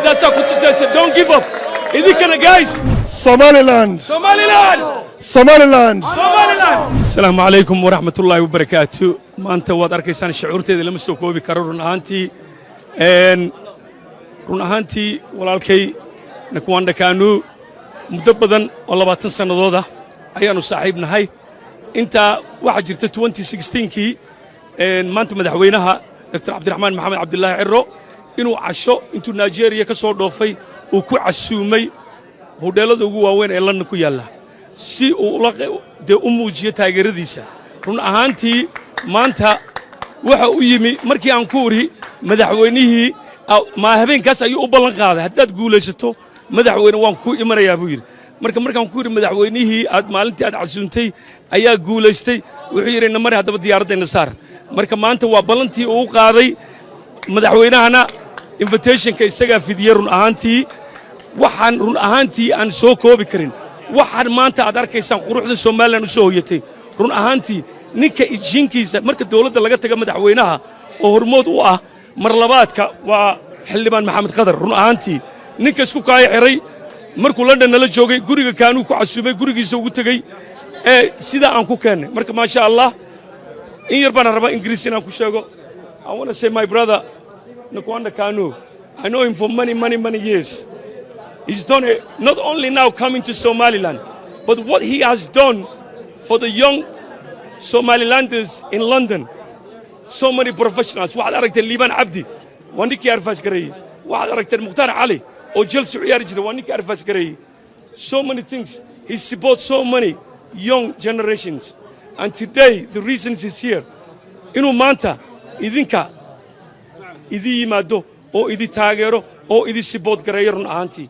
that's what you said. Don't give up. Is it gonna, guys? Somaliland. Somaliland. Somaliland. Somaliland. Assalamu alaikum wa rahmatullahi wa barakatuh. Maanta waad arkaysaan shucuurteeda lama soo koobi karo run ahaantii walaalkay nakwanda kaanu muddo badan oo 20 sanadood ah ayaanu saaxiib nahay inta waxa jirta 2016kii maanta madaxweynaha Dr. Abdurrahman Maxamed Abdullaahi Cirro inuu casho intuu Nigeria ka soo dhoofay uu ku casuumay hoteelada ugu waaweyn ee London ku yaala si uu u muujiyo taageeradiisa run ahaantii maanta waxa uu yimi markii aan ku uri madaxweynihii ma habeenkaas ayuu u ballan qaaday haddaad guulaysato madaxweyne waan ku imanayaa buu yiri markaan ku uri madaxweynihii aad maalintii aad casuuntay ayaa guulaystay wuxuu yiri namar hadaba diyaaradayna saar marka maanta waa ballantii uu qaaday madaxweynahana invitationka isaga fidiyay run ahaantii waxaan run ahaantii aan soo koobi karin waxaan maanta aad arkaysaan quruxda Somaliland u soo hoyatay run ahaantii ninka ijinkiisa marka dawladda laga taga madaxweynaha oo hormood u ah mar labaadka waa xildhibaan maxamed qadar run ahaantii ninka isku kaay xiray markuu London nala joogay guriga kaanu ku casuubay gurigiisa ugu tagay sida aan ku keenay marka ma sha Allah in yar baan rabaa Ingiriis inaan ku sheego I want to say my brother Nakwanda Kanu I know him for many years he's done it not only now coming to Somaliland but what he has done for the young Somalilanders in London so many professionals waxaad aragtay Liban Abdi waa ninkii arfaas gareeyay waxaad aragtay Mukhtar Ali oo Chelsea ciyaari jiray waa ninkii arfaas gareeyay so many things he supports so many young generations and today the reasons he's here inuu maanta idinka idin yimaado oo idin taageero oo idin support gareeyo run ahaantii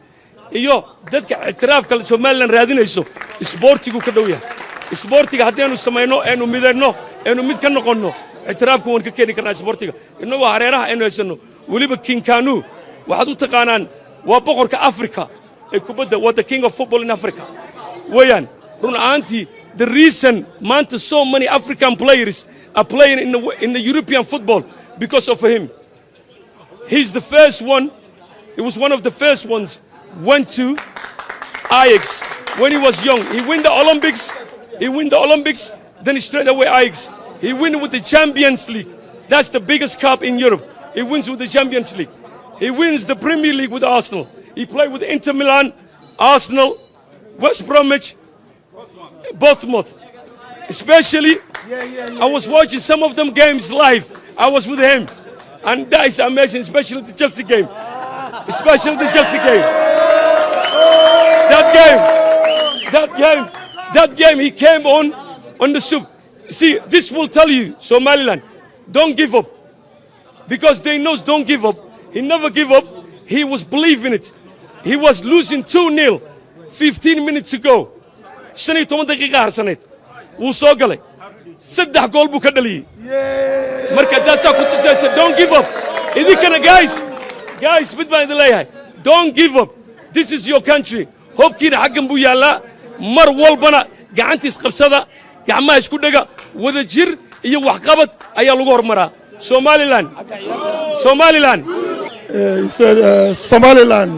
iyo dadka ictiraafka Somaliland raadinayso isboortigu ka dhow yahay isboortiga haddeenu sameeyno eenu midayno eenu mid ka noqonno ictiraafku waan ka keeni karnaa isboortiga inagoo hareeraha aynu haysano weliba King Kanu waxaad u taqaanaan waa boqorka Africa ee kubadda waa the king of football in Africa weeyaan run ahaantii the reason maanta so many African players are playing in the European football because of him he's the first one he was one of the first ones went to Ajax when he was young he win the Olympics then straight away Ajax he win with the Champions League that's the biggest cup in Europe he wins with the Champions League he wins the Premier League with Arsenal he played with Inter Milan Arsenal West Bromwich Bournemouth especially I was watching some of them games live I was with him and that is amazing especially the Chelsea game that game he came on the soup see this will tell you Somaliland don't give up because they knows don't give up he never give up he was believing it he was losing 2-0 15 minutes to go 15 daqiiqo harsaneed wuu soo galay 3 gool buu ka dhaliyay marka taas ku tusaysa don't give up idinkana guys mid baan idin leeyahay don't give up this is your country hobkiina xaggan buu yaalaa mar walbana gacanta isqabsada gacmaha isku dhaga wada jir iyo wax qabad ayaa lagu hormaraa Somaliland He said Somaliland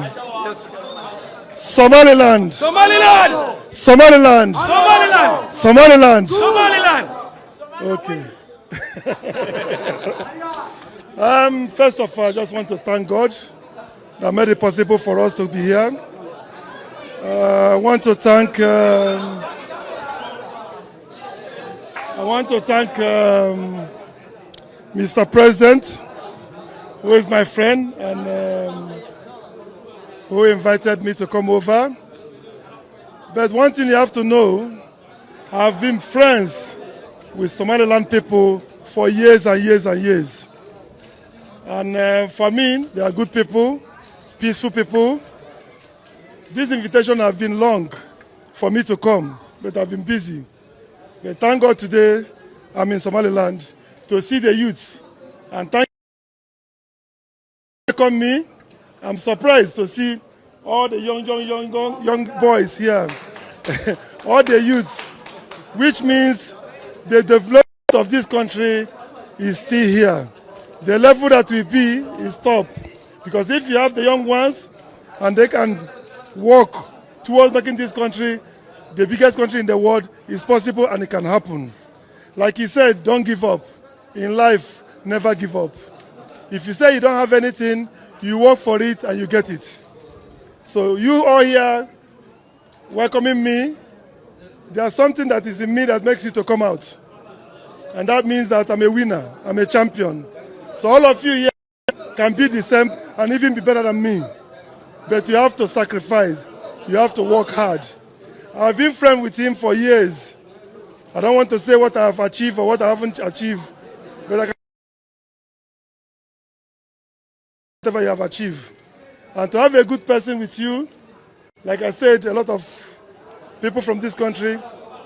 Somaliland Somaliland Somaliland Somaliland Somaliland Somaliland okay first of all I just want to thank God that made it possible for us to be here I want to thank Mr. President, who is my friend and who invited me to come over. But one thing you have to know, I've been friends with Somaliland people for years and years. And for me, they are good people, peaceful people. This invitation has been long for me to come, but I've been busy. But thank God today I'm in Somaliland to see the youths and thank me. I'm surprised to see all the young boys here, all the youths, which means the development of this country is still here. The level that we be is top. Because if you have the young ones and they can work towards making this country the biggest country in the world, it's possible and it can happen. Like he said, don't give up. In life, never give up. If you say you don't have anything, you work for it and you get it. So you all here welcoming me, there's something that is in me that makes you to come out. And that means that I'm a winner, I'm a champion. So all of you here can be the same and even be better than me. But you have to sacrifice, you have to work hard. I've been friends with him for years. I don't want to say what I have achieved or what I haven't achieved, but I can whatever you have achieved. And to have a good person with you, like I said, a lot of people from this country,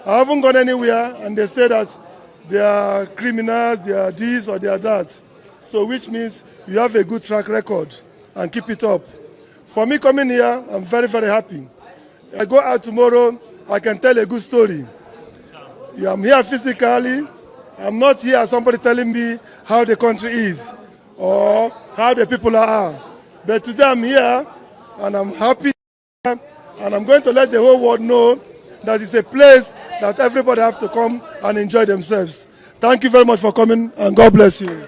I haven't gone anywhere and they say that they are criminals, they are this or they are that. So which means you have a good track record and keep it up. For me coming here, I'm very, very happy. I go out tomorrow, I can tell a good story. I'm here physically. I'm not here as somebody telling me how the country is or how the people are. But today I'm here and I'm happy and I'm going to let the whole world know that it's a place that everybody has to come and enjoy themselves. Thank you very much for coming and God bless you.